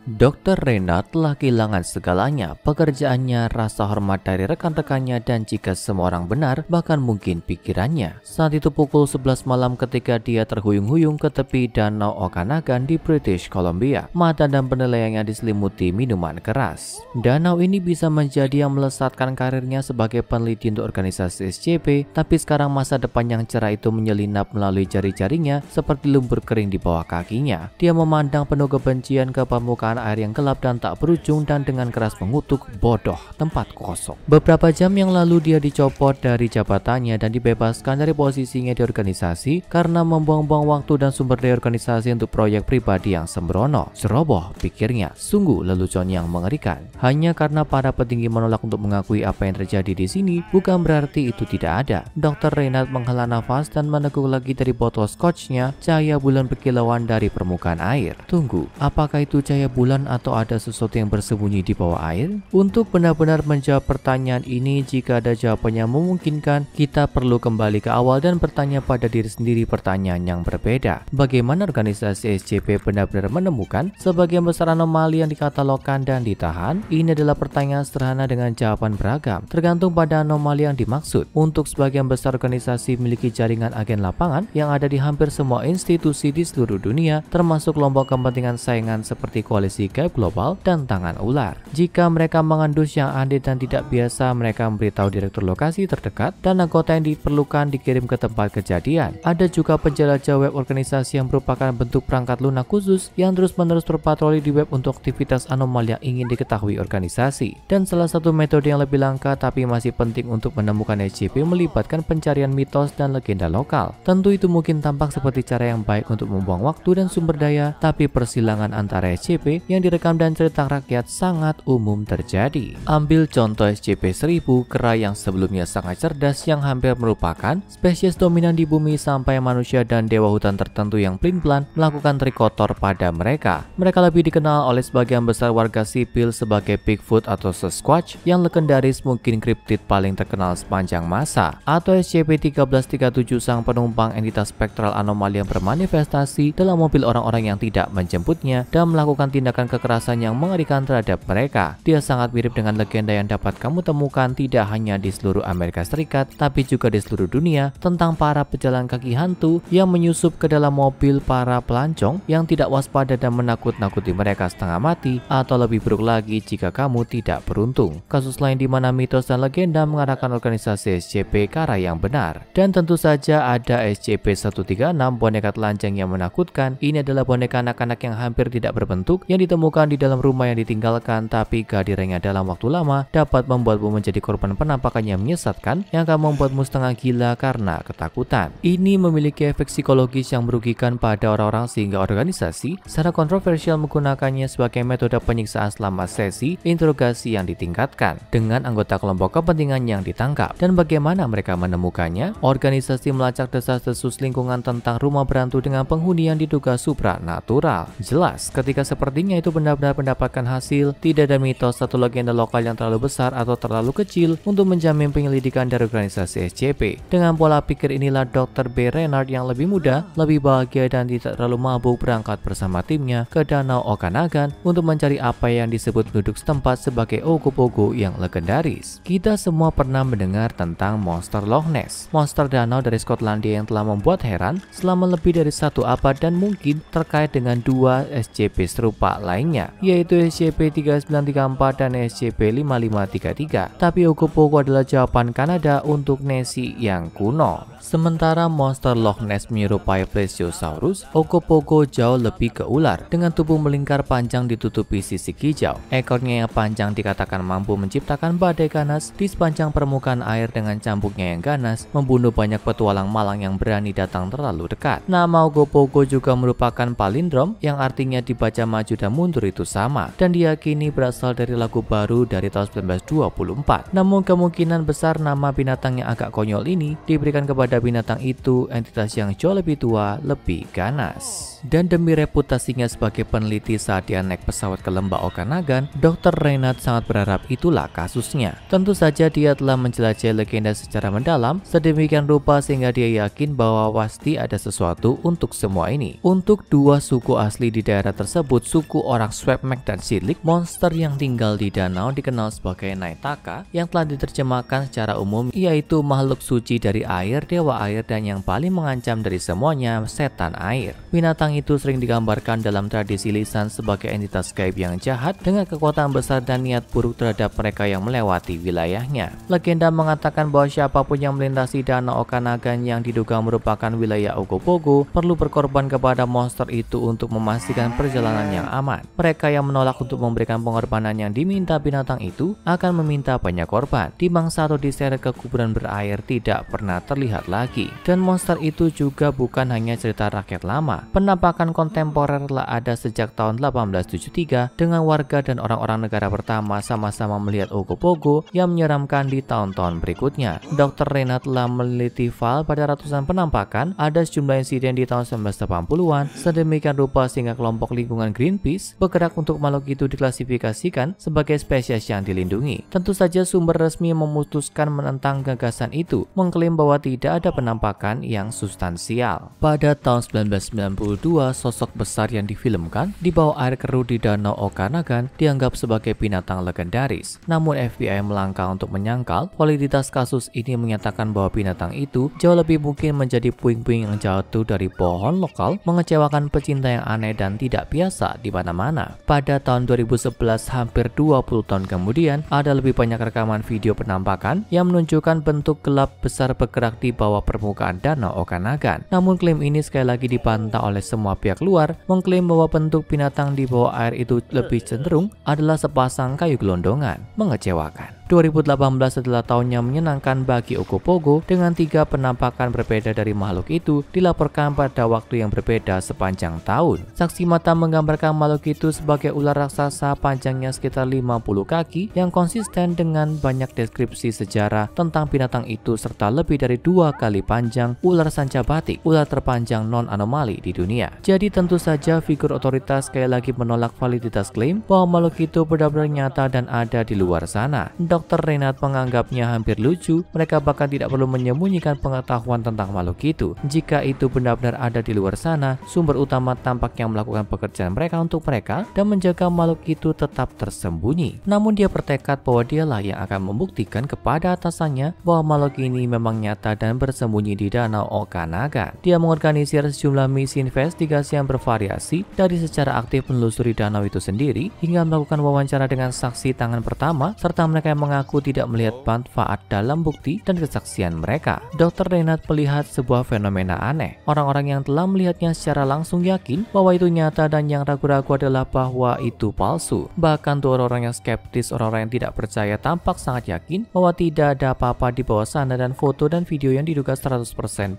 Dr. Renard telah kehilangan segalanya, pekerjaannya, rasa hormat dari rekan-rekannya, dan jika semua orang benar, bahkan mungkin pikirannya. Saat itu pukul 11 malam ketika dia terhuyung-huyung ke tepi Danau Okanagan di British Columbia. Mata dan penilaiannya diselimuti minuman keras. Danau ini bisa menjadi yang melesatkan karirnya sebagai peneliti untuk organisasi SCP, tapi sekarang masa depan yang cerah itu menyelinap melalui jari-jarinya seperti lumpur kering di bawah kakinya. Dia memandang penuh kebencian ke permukaan air yang gelap dan tak berujung dan dengan keras mengutuk, "Bodoh, tempat kosong." Beberapa jam yang lalu dia dicopot dari jabatannya dan dibebaskan dari posisinya di organisasi karena membuang-buang waktu dan sumber daya organisasi untuk proyek pribadi yang sembrono. Ceroboh, pikirnya, sungguh lelucon yang mengerikan. Hanya karena para petinggi menolak untuk mengakui apa yang terjadi di sini, bukan berarti itu tidak ada. Dr. Renard menghela nafas dan meneguk lagi dari botol scotchnya cahaya bulan berkilauan dari permukaan air. Tunggu, apakah itu cahaya bulan atau ada sesuatu yang bersembunyi di bawah air? Untuk benar-benar menjawab pertanyaan ini, jika ada jawabannya memungkinkan, kita perlu kembali ke awal dan bertanya pada diri sendiri pertanyaan yang berbeda. Bagaimana organisasi SCP benar-benar menemukan sebagian besar anomali yang dikatalogkan dan ditahan? Ini adalah pertanyaan sederhana dengan jawaban beragam, tergantung pada anomali yang dimaksud. Untuk sebagian besar organisasi memiliki jaringan agen lapangan yang ada di hampir semua institusi di seluruh dunia, termasuk kelompok kepentingan saingan seperti koalisi Gap Global dan Tangan Ular. Jika mereka mengandus yang aneh dan tidak biasa, mereka memberitahu direktur lokasi terdekat dan anggota yang diperlukan dikirim ke tempat kejadian. Ada juga penjelajah web organisasi yang merupakan bentuk perangkat lunak khusus yang terus-menerus berpatroli di web untuk aktivitas anomali yang ingin diketahui organisasi. Dan salah satu metode yang lebih langka tapi masih penting untuk menemukan SCP melibatkan pencarian mitos dan legenda lokal. Tentu itu mungkin tampak seperti cara yang baik untuk membuang waktu dan sumber daya, tapi persilangan antara SCP yang direkam dan cerita rakyat sangat umum terjadi. Ambil contoh SCP-1000, kera yang sebelumnya sangat cerdas yang hampir merupakan spesies dominan di bumi sampai manusia dan dewa hutan tertentu yang pelin-pelan melakukan trik kotor pada mereka. Mereka lebih dikenal oleh sebagian besar warga sipil sebagai Bigfoot atau Sasquatch yang legendaris, mungkin kriptid paling terkenal sepanjang masa, atau SCP-1337, sang penumpang entitas spektral anomali yang bermanifestasi dalam mobil orang-orang yang tidak menjemputnya dan melakukan tindakan kekerasan yang mengerikan terhadap mereka. Dia sangat mirip dengan legenda yang dapat kamu temukan tidak hanya di seluruh Amerika Serikat, tapi juga di seluruh dunia tentang para pejalan kaki hantu yang menyusup ke dalam mobil para pelancong yang tidak waspada dan menakut-nakuti mereka setengah mati, atau lebih buruk lagi jika kamu tidak beruntung. Kasus lain di mana mitos dan legenda mengarahkan organisasi SCP ke arah yang benar. Dan tentu saja ada SCP-136, boneka telanjang yang menakutkan. Ini adalah boneka anak-anak yang hampir tidak berbentuk yang ditemukan di dalam rumah yang ditinggalkan, tapi kehadirannya dalam waktu lama dapat membuatmu menjadi korban penampakan yang menyesatkan yang akan membuatmu setengah gila karena ketakutan. Ini memiliki efek psikologis yang merugikan pada orang-orang sehingga organisasi secara kontroversial menggunakannya sebagai metode penyiksaan selama sesi interogasi yang ditingkatkan dengan anggota kelompok kepentingan yang ditangkap. Dan bagaimana mereka menemukannya? Organisasi melacak desas-desus lingkungan tentang rumah berhantu dengan penghuni yang diduga supranatural. Jelas, ketika sepertinya itu benar-benar mendapatkan hasil, tidak ada mitos atau legenda lokal yang terlalu besar atau terlalu kecil untuk menjamin penyelidikan dari organisasi SCP. Dengan pola pikir inilah Dr. B. Renard yang lebih muda, lebih bahagia dan tidak terlalu mabuk berangkat bersama timnya ke Danau Okanagan untuk mencari apa yang disebut penduduk setempat sebagai ogo-ogo yang legendaris. Kita semua pernah mendengar tentang monster Loch Ness, monster danau dari Skotlandia yang telah membuat heran selama lebih dari satu abad dan mungkin terkait dengan dua SCP serupa lainnya, yaitu SCP-3934 dan SCP-5533. Tapi ogo-ogo adalah jawaban Kanada untuk Nessie yang kuno. Sementara monster Loch Ness menyerupai Plesiosaurus, ogo-ogo jauh lebih ke ular dengan tubuh melingkar panjang ditutupi sisik hijau. Ekornya yang panjang dikatakan mampu menciptakan badai ganas di sepanjang permukaan air dengan cambuknya yang ganas, membunuh banyak petualang malang yang berani datang terlalu dekat. Nama ogo-ogo juga merupakan palindrom yang artinya dibaca maju dan mundur itu sama, dan diyakini berasal dari lagu baru dari tahun 1924. Namun kemungkinan besar nama binatang yang agak konyol ini diberikan kepada binatang itu entitas yang jauh lebih tua, lebih ganas. Dan demi reputasinya sebagai peneliti saat dia naik pesawat ke lembah Okanagan, Dr. Renard sangat berharap itulah kasusnya. Tentu saja dia telah menjelajahi legenda secara mendalam sedemikian rupa sehingga dia yakin bahwa pasti ada sesuatu untuk semua ini. Untuk dua suku asli di daerah tersebut, suku buku orang Swepmek dan Sidlik, monster yang tinggal di danau dikenal sebagai Naitaka yang telah diterjemahkan secara umum yaitu makhluk suci dari air, dewa air, dan yang paling mengancam dari semuanya, setan air. Binatang itu sering digambarkan dalam tradisi lisan sebagai entitas gaib yang jahat dengan kekuatan besar dan niat buruk terhadap mereka yang melewati wilayahnya. Legenda mengatakan bahwa siapapun yang melintasi danau Okanagan yang diduga merupakan wilayah Ogopogo perlu berkorban kepada monster itu untuk memastikan perjalanan yang aman. Mereka yang menolak untuk memberikan pengorbanan yang diminta binatang itu akan meminta banyak korban. Di mangsa atau diseret ke kuburan berair tidak pernah terlihat lagi. Dan monster itu juga bukan hanya cerita rakyat lama. Penampakan kontemporer telah ada sejak tahun 1873 dengan warga dan orang-orang negara pertama sama-sama melihat Ogopogo yang menyeramkan di tahun-tahun berikutnya. Dr. Renat telah meneliti file pada ratusan penampakan. Ada sejumlah insiden di tahun 1980-an sedemikian rupa sehingga kelompok lingkungan Greenpeace bergerak untuk makhluk itu diklasifikasikan sebagai spesies yang dilindungi. Tentu saja sumber resmi memutuskan menentang gagasan itu, mengklaim bahwa tidak ada penampakan yang substansial. Pada tahun 1992, sosok besar yang difilmkan di bawah air keruh di danau Okanagan dianggap sebagai binatang legendaris. Namun FBI melangkah untuk menyangkal validitas kasus ini, menyatakan bahwa binatang itu jauh lebih mungkin menjadi puing-puing yang jatuh dari pohon lokal, mengecewakan pecinta yang aneh dan tidak biasa di mana-mana. Pada tahun 2011, hampir 20 tahun kemudian, ada lebih banyak rekaman video penampakan yang menunjukkan bentuk gelap besar bergerak di bawah permukaan danau Okanagan. Namun klaim ini sekali lagi dibantah oleh semua pihak luar, mengklaim bahwa bentuk binatang di bawah air itu lebih cenderung adalah sepasang kayu gelondongan. Mengecewakan. 2018 adalah tahun yang menyenangkan bagi Ogopogo dengan 3 penampakan berbeda dari makhluk itu dilaporkan pada waktu yang berbeda sepanjang tahun. Saksi mata menggambarkan makhluk itu sebagai ular raksasa panjangnya sekitar 50 kaki yang konsisten dengan banyak deskripsi sejarah tentang binatang itu serta lebih dari 2 kali panjang ular sanca batik, ular terpanjang non-anomali di dunia. Jadi tentu saja figur otoritas sekali lagi menolak validitas klaim bahwa makhluk itu benar-benar nyata dan ada di luar sana. Dr. Renat menganggapnya hampir lucu, mereka bahkan tidak perlu menyembunyikan pengetahuan tentang makhluk itu. Jika itu benar-benar ada di luar sana, sumber utama tampaknya melakukan pekerjaan mereka untuk mereka dan menjaga makhluk itu tetap tersembunyi. Namun dia bertekad bahwa dialah yang akan membuktikan kepada atasannya bahwa makhluk ini memang nyata dan bersembunyi di danau Okanagan. Dia mengorganisir sejumlah misi investigasi yang bervariasi, dari secara aktif menelusuri danau itu sendiri hingga melakukan wawancara dengan saksi tangan pertama serta mereka yang mengaku tidak melihat manfaat dalam bukti dan kesaksian mereka. Dr. Renat melihat sebuah fenomena aneh. Orang-orang yang telah melihatnya secara langsung yakin bahwa itu nyata dan yang ragu-ragu adalah bahwa itu palsu. Bahkan tuh orang-orang yang skeptis, orang-orang yang tidak percaya tampak sangat yakin bahwa tidak ada apa-apa di bawah sana dan foto dan video yang diduga 100%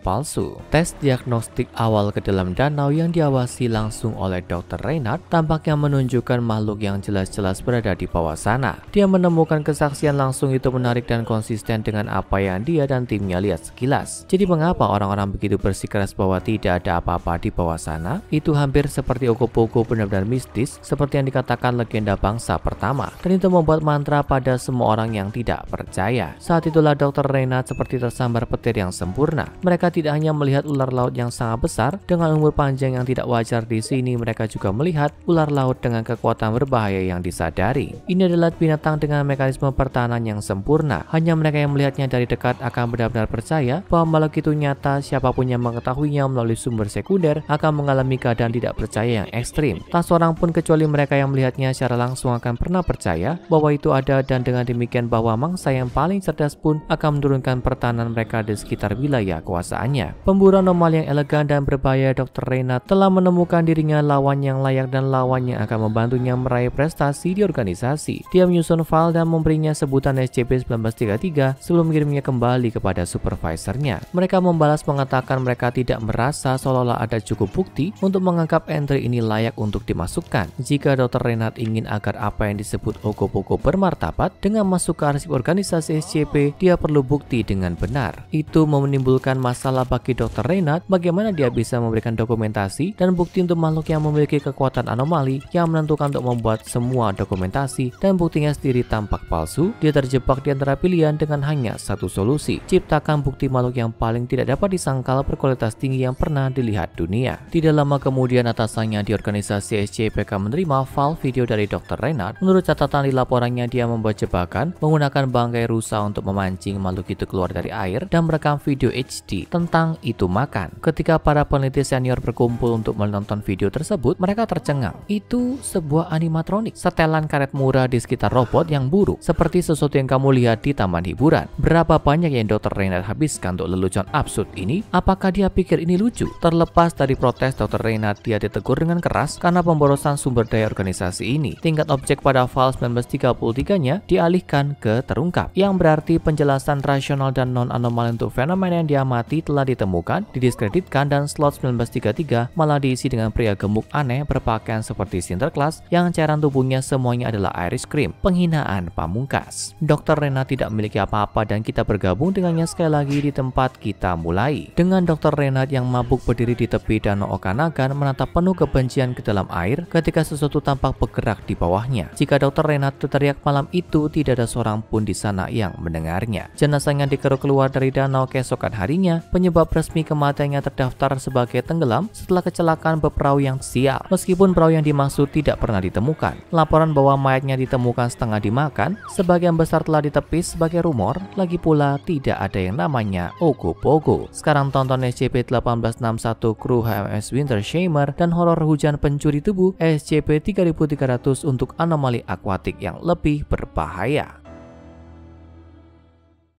palsu. Tes diagnostik awal ke dalam danau yang diawasi langsung oleh Dr. Renat tampaknya menunjukkan makhluk yang jelas-jelas berada di bawah sana. Dia menemukan kesaksian langsung itu menarik dan konsisten dengan apa yang dia dan timnya lihat sekilas. Jadi mengapa orang-orang begitu bersikeras bahwa tidak ada apa-apa di bawah sana? Itu hampir seperti Ogopogo benar-benar mistis seperti yang dikatakan legenda bangsa pertama, dan itu membuat mantra pada semua orang yang tidak percaya. Saat itulah Dr. Renat seperti tersambar petir yang sempurna. Mereka tidak hanya melihat ular laut yang sangat besar dengan umur panjang yang tidak wajar di sini, mereka juga melihat ular laut dengan kekuatan berbahaya yang disadari. Ini adalah binatang dengan mekanisme pertahanan yang sempurna. Hanya mereka yang melihatnya dari dekat akan benar-benar percaya bahwa makhluk itu nyata. Siapapun yang mengetahuinya melalui sumber sekunder akan mengalami keadaan tidak percaya yang ekstrim. Tak seorang pun kecuali mereka yang melihatnya secara langsung akan pernah percaya bahwa itu ada, dan dengan demikian bahwa mangsa yang paling cerdas pun akan menurunkan pertahanan mereka di sekitar wilayah kuasaannya. Pemburu anomali yang elegan dan berbahaya, Dr. Renat telah menemukan dirinya lawan yang layak dan lawan yang akan membantunya meraih prestasi di organisasi. Dia menyusun file dan memberinya sebutan SCP-1933 sebelum mengirimnya kembali kepada supervisornya. Mereka membalas mengatakan mereka tidak merasa seolah-olah ada cukup bukti untuk menganggap entry ini layak untuk dimasukkan. Jika Dr. Renat ingin agar apa yang disebut Ogopogo bermartabat dengan masuk ke arsip organisasi SCP, dia perlu bukti dengan benar. Itu menimbulkan masalah bagi Dr. Renat. Bagaimana dia bisa memberikan dokumentasi dan bukti untuk makhluk yang memiliki kekuatan anomali yang menentukan untuk membuat semua dokumentasi dan buktinya sendiri tampak palsu? itu, dia terjebak di antara pilihan dengan hanya satu solusi, ciptakan bukti makhluk yang paling tidak dapat disangkal berkualitas tinggi yang pernah dilihat dunia. Tidak lama kemudian atasannya di organisasi SCPK menerima file video dari Dr. Renard. Menurut catatan di laporannya, dia membuat jebakan menggunakan bangkai rusa untuk memancing makhluk itu keluar dari air dan merekam video HD tentang itu makan. Ketika para peneliti senior berkumpul untuk menonton video tersebut, mereka tercengang. Itu sebuah animatronik, setelan karet murah di sekitar robot yang buruk, seperti sesuatu yang kamu lihat di taman hiburan. Berapa banyak yang Dr. Renard habiskan untuk lelucon absurd ini? Apakah dia pikir ini lucu? Terlepas dari protes Dr. Renard, dia ditegur dengan keras karena pemborosan sumber daya organisasi ini. Tingkat objek pada file 1933-nya dialihkan ke terungkap, yang berarti penjelasan rasional dan non-anomali untuk fenomena yang diamati telah ditemukan, didiskreditkan, dan slot 1933 malah diisi dengan pria gemuk aneh berpakaian seperti Sinterklas yang cairan tubuhnya semuanya adalah Irish cream. Penghinaan pamungkas. Dr. Renard tidak memiliki apa-apa dan kita bergabung dengannya sekali lagi di tempat kita mulai. Dengan Dr. Renard yang mabuk berdiri di tepi danau Okanagan menatap penuh kebencian ke dalam air ketika sesuatu tampak bergerak di bawahnya. Jika Dr. Renard berteriak malam itu, tidak ada seorang pun di sana yang mendengarnya. Jenazahnya dikeruk keluar dari danau keesokan harinya. Penyebab resmi kematiannya terdaftar sebagai tenggelam setelah kecelakaan berperahu yang sial. Meskipun perahu yang dimaksud tidak pernah ditemukan. Laporan bahwa mayatnya ditemukan setengah dimakan, sebagian besar telah ditepis sebagai rumor. Lagi pula tidak ada yang namanya Ogopogo. Sekarang tonton SCP-1861 kru HMS Winter Shamer dan horor hujan pencuri tubuh SCP-3300 untuk anomali akuatik yang lebih berbahaya.